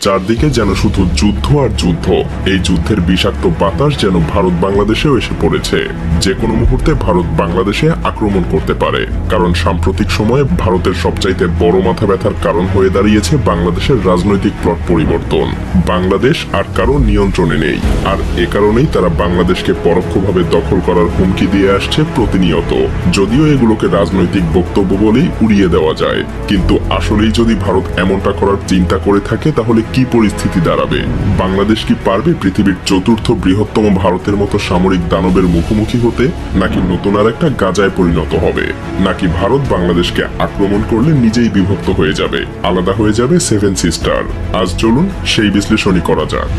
চারদিকে যেন শুধু যুদ্ধ আর যুদ্ধ। এই যুদ্ধের বিষাক্ত বাতাস যেন ভারত বাংলাদেশেও এসে পড়েছে। যে কোনো মুহূর্তে ভারত বাংলাদেশে আক্রমণ করতে পারে, কারণ সাম্প্রতিক সময়ে ভারতের সবচাইতে বড় মাথা ব্যথার কারণ হয়ে দাঁড়িয়েছে বাংলাদেশের রাজনৈতিক প্লট পরিবর্তন। বাংলাদেশ আর কারো নিয়ন্ত্রণে নেই, আর এ কারণেই তারা বাংলাদেশকে পরোক্ষভাবে দখল করার হুমকি দিয়ে আসছে প্রতিনিয়ত। যদিও এগুলোকে রাজনৈতিক বক্তব্য বলেই উড়িয়ে দেওয়া যায়, কিন্তু আসলেই যদি ভারত এমনটা করার চিন্তা করে থাকে তাহলে কি পরিস্থিতি দাঁড়াবে? বাংলাদেশ কি পারবে পৃথিবীর চতুর্থ বৃহত্তম ভারতের মতো সামরিক দানবের মুখোমুখি হতে, নাকি নতুন আর একটা গাজায় পরিণত হবে? নাকি ভারত বাংলাদেশকে আক্রমণ করলে নিজেই বিভক্ত হয়ে যাবে, আলাদা হয়ে যাবে সেভেন সিস্টার? আজ চলুন সেই বিশ্লেষণই করা যাক।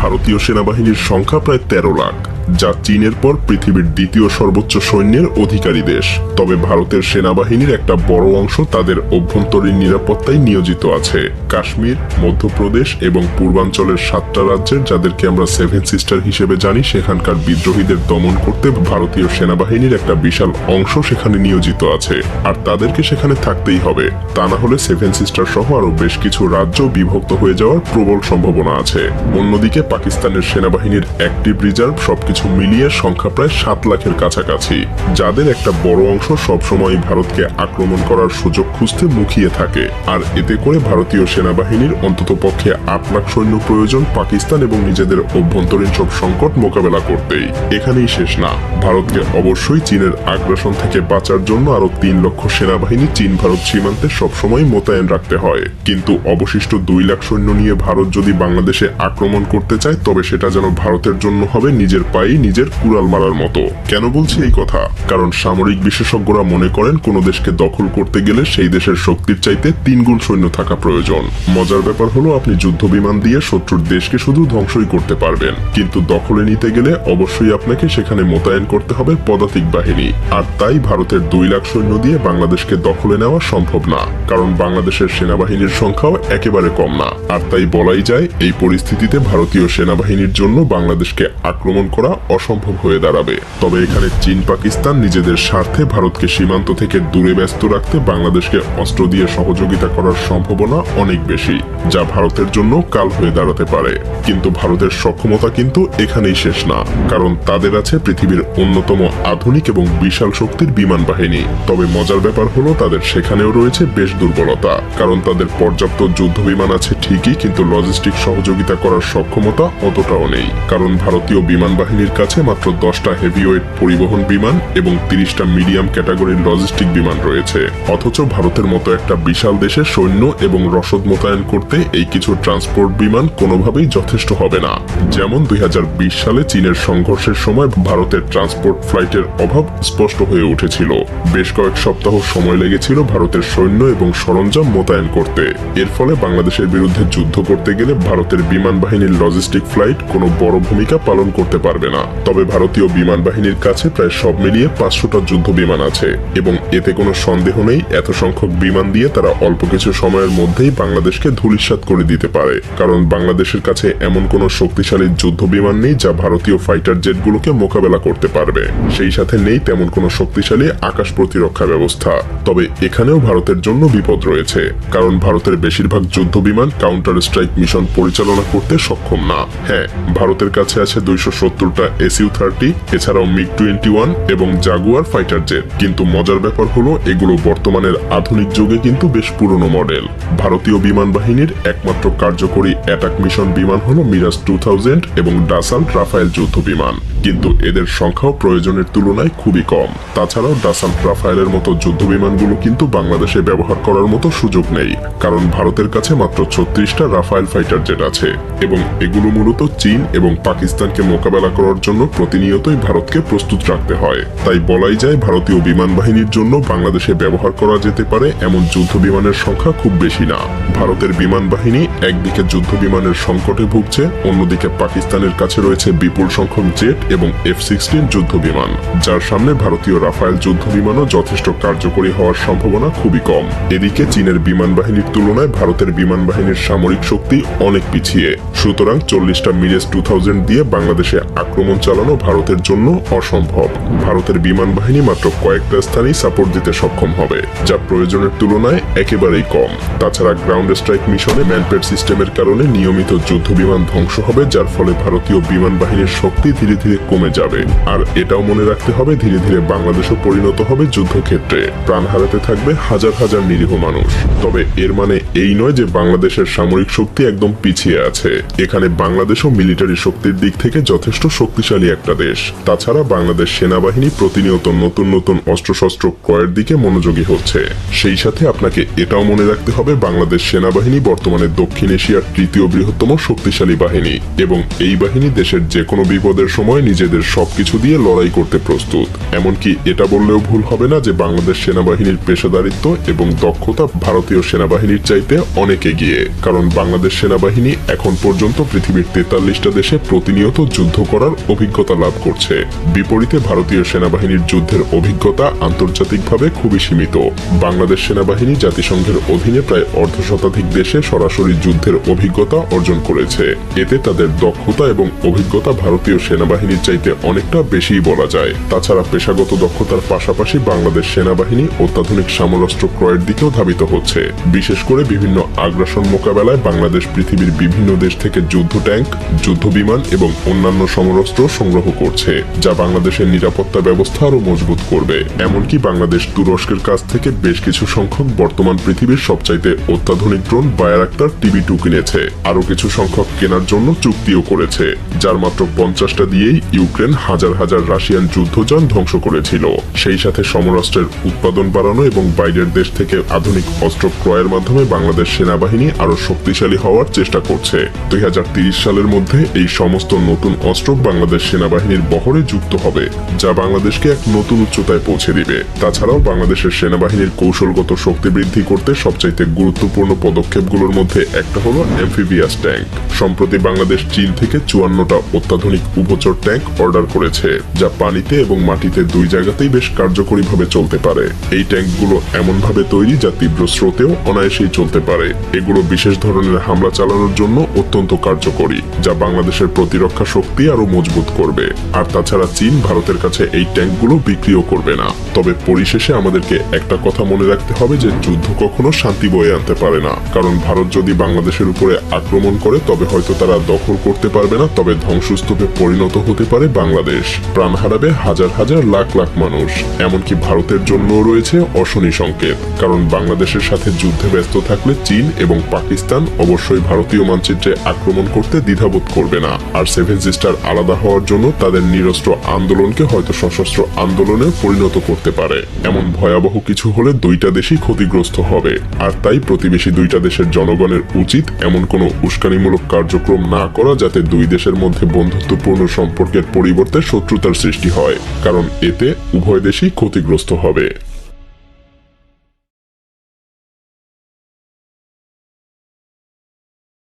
ভারতীয় সেনাবাহিনীর সংখ্যা প্রায় 13 লাখ, যা চীনের পর পৃথিবীর দ্বিতীয় সর্বোচ্চ সৈন্যের অধিকারী দেশ। তবে ভারতের সেনাবাহিনীর একটা বড় অংশ তাদের অভ্যন্তরীণ নিরাপত্তায় নিয়োজিত আছে। কাশ্মীর, মধ্যপ্রদেশ এবং পূর্বাঞ্চলের 7টা রাজ্যের, যাদেরকে আমরা সেভেন সিস্টার হিসেবে জানি, সেখানকার বিদ্রোহীদের দমন করতে ভারতীয় সেনাবাহিনীর একটা বিশাল অংশ সেখানে নিয়োজিত আছে, আর তাদেরকে সেখানে থাকতেই হবে। তা না হলে সেভেন সিস্টার সহ আরো বেশ কিছু রাজ্য বিভক্ত হয়ে যাওয়ার প্রবল সম্ভাবনা আছে। অন্যদিকে পাকিস্তানের সেনাবাহিনীর অ্যাক্টিভ রিজার্ভ সবকিছু মিলিয়ে সংখ্যা প্রায় 7 লাখের কাছাকাছি, যাদের একটা বড় অংশ সবসময় ভারতকে আক্রমণ করার সুযোগ খুঁজতে মুখিয়ে থাকে। আর এতে করে ভারতীয় সেনাবাহিনীর অন্তত পক্ষে 8 লাখ সৈন্য প্রয়োজন পাকিস্তান এবং নিজেদের অভ্যন্তরীণ সব সংকট মোকাবেলা করতেই। এখানেই শেষ না, ভারতকে অবশ্যই চীনের আগ্রাসন থেকে বাঁচার জন্য আরো 3 লক্ষ সেনাবাহিনী চীন ভারত সীমান্তে সবসময় মোতায়েন রাখতে হয়। কিন্তু অবশিষ্ট 2 লাখ সৈন্য নিয়ে ভারত যদি বাংলাদেশে আক্রমণ করতে চায়, তবে সেটা যেন ভারতের জন্য হবে নিজের পায়ে নিজের কুড়াল মারার মতো। কেন বলছি এই কথা? কারণ সামরিক বিশেষজ্ঞরা মনে করেন কোন দেশকে দখল করতে গেলে সেই দেশের শক্তির চাইতে 3 গুণ সৈন্য থাকা প্রয়োজন। মজার ব্যাপার হলো, আপনি যুদ্ধ বিমান দিয়ে শত্রুর দেশকে শুধু ধ্বংসই করতে পারবেন, কিন্তু দখলে নিতে গেলে অবশ্যই আপনাকে সেখানে মোতায়েন করতে হবে পদাতিক বাহিনী। আর তাই ভারতের 2 লাখ সৈন্য দিয়ে বাংলাদেশকে দখলে নেওয়া সম্ভব না, কারণ বাংলাদেশের সেনাবাহিনীর সংখ্যাও একেবারে কম না। আর তাই বলাই যায়, এই পরিস্থিতিতে ভারতীয় সেনাবাহিনীর জন্য বাংলাদেশকে আক্রমণ করা অসম্ভব হয়ে দাঁড়াবে। তবে এখানে চীন পাকিস্তান নিজেদের স্বার্থে ভারতকে সীমান্ত থেকে দূরে ব্যস্ত রাখতে বাংলাদেশকে অস্ত্র দিয়ে সহযোগিতা করার সম্ভাবনা অনেক বেশি, যা ভারতের জন্য কাল হয়ে দাঁড়াতে পারে। কিন্তু ভারতের সক্ষমতা কিন্তু এখানেই শেষ না, কারণ তাদের আছে পৃথিবীর অন্যতম আধুনিক এবং বিশাল শক্তির বিমান বাহিনী। তবে মজার ব্যাপার হলো, তাদের সেখানেও রয়েছে বেশ দুর্বলতা, কারণ তাদের পর্যাপ্ত যুদ্ধ বিমান আছে ঠিকই, কিন্তু লজিস্টিক সহযোগিতা করার সক্ষমতা অতটাও নেই। কারণ ভারতীয় বিমান বাহিনীর কাছে মাত্র 10টা হেভিওয়েট পরিবহন বিমান এবং 30টা মিডিয়াম ক্যাটাগরির লজিস্টিক বিমান রয়েছে। অথচ ভারতের মতো একটা বিশাল দেশে সৈন্য এবং রসদ মোতায়েন করতে এই কিছু ট্রান্সপোর্ট বিমান কোনোভাবেই যথেষ্ট হবে না। যেমন 2020 সালে চীনের সংঘর্ষের সময় ভারতের ট্রান্সপোর্ট ফ্লাইটের অভাব স্পষ্ট হয়ে উঠেছিল। বেশ কয়েক সপ্তাহ সময় লেগেছিল ভারতের সৈন্য এবং সরঞ্জাম মোতায়েন করতে। এর ফলে বাংলাদেশের বিরুদ্ধে যুদ্ধ করতে গেলে ভারতের বিমান বাহিনীর লজিস্টিক ফ্লাইট কোনো বড় ভূমিকা পালন করতে পারবে না। তবে ভারতীয় বিমান বাহিনীর কাছে প্রায় সব মিলিয়ে 500টা যুদ্ধ বিমান আছে, এবং এতে কোনো সন্দেহ নেই এত সংখ্যক বিমান দিয়ে তারা অল্প কিছু সময়ের মধ্যেই বাংলাদেশকে ধূলিসাৎ করে দিতে পারে। কারণ বাংলাদেশের কাছে এমন কোনো শক্তিশালী যুদ্ধ বিমান নেই যা ভারতীয় ফাইটার জেটগুলোকে মোকাবেলা করতে পারবে। সেই সাথে নেই তেমন কোনো শক্তিশালী আকাশ প্রতিরক্ষা ব্যবস্থা। তবে এখানেও ভারতের জন্য বিপদ রয়েছে, কারণ ভারতের বেশিরভাগ যুদ্ধ বিমান কাউন্টার স্ট্রাইক মিশন পরিচালনা করতে সক্ষম না। হ্যাঁ, ভারতের কাছে আছে 270টা SU-30, এছাড়াও MiG-21 এবং জাগুয়ার ফাইটার জেট। কিন্তু মজার ব্যাপার হলো, এগুলো বর্তমানের আধুনিক যুগে কিন্তু বেশ পুরনো মডেল। ভারতীয় বিমান বাহিনীর একমাত্র কার্যকরী অ্যাটাক মিশন বিমান হলো মিরাজ 2000 এবং ডাসাল্ট রাফায়েল যুদ্ধ বিমান, কিন্তু এদের সংখ্যাও প্রয়োজনের তুলনায় খুবই কম। তাছাড়াও ডাসাল্ট রাফায়েলের মতো যুদ্ধ বিমানগুলো কিন্তু বাংলাদেশে ব্যবহার করার মতো সুযোগ নেই, কারণ ভারতের কাছে মাত্র 36টা রাফায়েল ফাইটার জেট আছে, এবং এগুলো মূলত চীন এবং পাকিস্তানকে মোকাবেলা করার জন্য প্রতিনিয়তই ভারতকে প্রস্তুত রাখতে হয়। তাই বলাই যায়, ভারতীয় বিমান বাহিনীর জন্য বাংলাদেশে ব্যবহার করা যেতে পারে এমন যুদ্ধ বিমানের সংখ্যা খুব বেশি না। ভারতের বিমান বাহিনী একদিকে যুদ্ধ বিমানের সংকটে ভুগছে, অন্যদিকে পাকিস্তানের কাছে রয়েছে বিপুল সংখ্যক জেট এবং F-16 যুদ্ধ বিমান, যার সামনে ভারতীয় রাফায়েল যুদ্ধ বিমানও যথেষ্ট কার্যকরী হওয়ার সম্ভাবনা খুবই কম। এদিকে চীনের বিমান বাহিনীর তুলনায় ভারতের বিমান বাহিনীর সামরিক শক্তি অনেক পিছিয়ে। সুতরাং 40টা মিরাজ 2000 দিয়ে বাংলাদেশে আক্রমণ চালানো ভারতের জন্য অসম্ভব। ভারতের বিমান বাহিনী মাত্র কয়েকটা স্থানেই সাপোর্ট দিতে সক্ষম হবে, যা প্রয়োজনের তুলনায় একেবারেই কম। তাছাড়া গ্রাউন্ড স্ট্রাইক মিশনে ম্যানপেড সিস্টেমের কারণে নিয়মিত যুদ্ধ বিমান ধ্বংস হবে, যার ফলে ভারতীয় বিমান বাহিনীর শক্তি ধীরে ধীরে কমে যাবে। আর এটাও মনে রাখতে হবে, ধীরে ধীরে বাংলাদেশও পরিণত হবে যুদ্ধক্ষেত্রে, প্রাণ হারাতে থাকবে হাজার হাজার নিরীহ মানুষ। তবে এর মানে এই নয় যে বাংলাদেশের সামরিক শক্তি একদম পিছিয়ে আছে। এখানে বাংলাদেশও মিলিটারি শক্তির দিক থেকে যথেষ্ট শক্তিশালী একটা দেশ। তাছাড়া বাংলাদেশ সেনাবাহিনী প্রতিনিয়ত নতুন নতুন অস্ত্রশস্ত্র ক্রয়ের দিকে মনোযোগী হচ্ছে। সেই সাথে আপনাকে এটাও মনে রাখতে হবে, বাংলাদেশ সেনাবাহিনী বর্তমানে দক্ষিণ এশিয়ার তৃতীয় বৃহত্তম শক্তিশালী বাহিনী, এবং এই বাহিনী দেশের যে কোনো বিপদের সময় নিজেদের সবকিছু দিয়ে লড়াই করতে প্রস্তুত। এমনকি এটা বললেও ভুল হবে না যে বাংলাদেশ সেনাবাহিনীর পেশাদারিত্ব এবং দক্ষতা ভারতীয় সেনাবাহিনীর চাইতে অনেক এগিয়ে, কারণ বাংলাদেশ সেনাবাহিনী এখন পর্যন্ত পৃথিবীর 43টা দেশে প্রতিনিয়ত যুদ্ধ করার অভিজ্ঞতা লাভ করছে। বিপরীতে ভারতীয় সেনাবাহিনীর যুদ্ধের অভিজ্ঞতা আন্তর্জাতিকভাবে খুবই সীমিত। বাংলাদেশ সেনাবাহিনী জাতিসংঘের অধীনে প্রায় অর্ধশতাধিক দেশে সরাসরি যুদ্ধের অভিজ্ঞতা অর্জন করেছে। এতে তাদের দক্ষতা এবং অভিজ্ঞতা ভারতীয় সেনাবাহিনীর চাইতে অনেকটা বেশিই বলা যায়। তাছাড়া পেশাগত দক্ষতার পাশাপাশি বাংলাদেশ সেনাবাহিনী অত্যাধুনিক সমরাস্ত্র ক্রয়ের দিকেও ধাবিত হচ্ছে। বিশেষ করে বিভিন্ন আগ্রাসন মোকাবেলায় বাংলাদেশ পৃথিবীর বিভিন্ন দেশ থেকে যুদ্ধ ট্যাঙ্ক, যুদ্ধ বিমান এবং অন্যান্য সমরাস্ত্র সংগ্রহ করছে, যা বাংলাদেশের নিরাপত্তা ব্যবস্থা আরও মজবুত করবে। এমনকি বাংলাদেশ তুরস্কের কাছ থেকে বেশ কিছু সংখ্যক বর্তমান পৃথিবীর সবচাইতে অত্যাধুনিক ড্রোন বায়ারাক্তার TB2 কিনেছে। আরও কিছু সংখ্যক কেনার জন্য চুক্তিও করেছে, যার মাত্র 50টা দিয়েই ইউক্রেন হাজার হাজার রাশিয়ান যুদ্ধযান ধ্বংস করেছিল। সেই সাথে সমরাস্ত্রের উৎপাদন বাড়ানো এবং বাইরের দেশ থেকে আধুনিক অস্ত্র ক্রয়ের মাধ্যমে বাংলাদেশ সেনাবাহিনী আরও শক্তিশালী হওয়ার চেষ্টা করছে। 2030 সালের মধ্যে এই সমস্ত নতুন অস্ত্র বাংলাদেশ সেনাবাহিনীর বহরে যুক্ত হবে, যা বাংলাদেশকে এক নতুন উচ্চতায় পৌঁছে দিবে। তাছাড়াও বাংলাদেশের সেনাবাহিনীর কৌশলগত শক্তি বৃদ্ধি করতে সবচাইতে গুরুত্বপূর্ণ পদক্ষেপগুলোর মধ্যে একটা হলো অ্যাম্ফিবিয়াস ট্যাঙ্ক। সম্প্রতি বাংলাদেশ চীন থেকে 54টা অত্যাধুনিক উভচর ট্যাঙ্ক অর্ডার করেছে, যা পানিতে এবং মাটিতে দুই জায়গাতেই বেশ কার্যকরীভাবে চলতে পারে। এই ট্যাঙ্কগুলো এমনভাবে তৈরি যা তীব্র স্রোতেও অনায়াসেই চলতে পারে। এগুলো বিশেষ ধরনের হামলা চালানোর জন্য অত্যন্ত কার্যকরী, যা বাংলাদেশের প্রতিরক্ষা শক্তি আরো মজবুত করবে। আর তাছাড়া চীন ভারতের কাছে এই ট্যাঙ্কগুলো বিক্রিও করবে না। তবে পরিশেষে আমাদেরকে একটা কথা মনে রাখতে হবে যে যুদ্ধ কখনো শান্তি বয়ে আনতে পারে না, কারণ ভারত যদি বাংলাদেশের উপরে আক্রমণ করে তবে হয়তো তারা দখল করতে পারবে না, তবে ধ্বংসস্তূপে পরিণত হতে পারে বাংলাদেশ। প্রাণ হারাবে হাজার হাজার লাখ লাখ মানুষ। এমনকি ভারতের জন্য রয়েছে অশনি সংকেত, কারণ বাংলাদেশের সাথে যুদ্ধে ব্যস্ত থাকলে চীন এবং পাকিস্তান অবশ্যই ভারতীয় মানচিত্রে আক্রমণ করতে দ্বিধাবোধ করবে না। আর সেভেন সিস্টার আলাদা হওয়ার জন্য তাদের নিরস্ত্র আন্দোলনকে হয়তো সশস্ত্র আন্দোলনে পরিণত করতে পারে। এমন ভয়াবহ কিছু হলে দুইটা দেশই ক্ষতিগ্রস্ত হবে। আর তাই প্রতিবেশী দুইটা দেশের জনগণের উচিত এমন কোনো উস্কানিমূলক কার্যক্রম না করা যাতে দুই দেশের মধ্যে বন্ধুত্বপূর্ণ সম্পর্কের পরিবর্তে শত্রুতার সৃষ্টি হয়, কারণ এতে উভয় দেশই ক্ষতিগ্রস্ত হবে।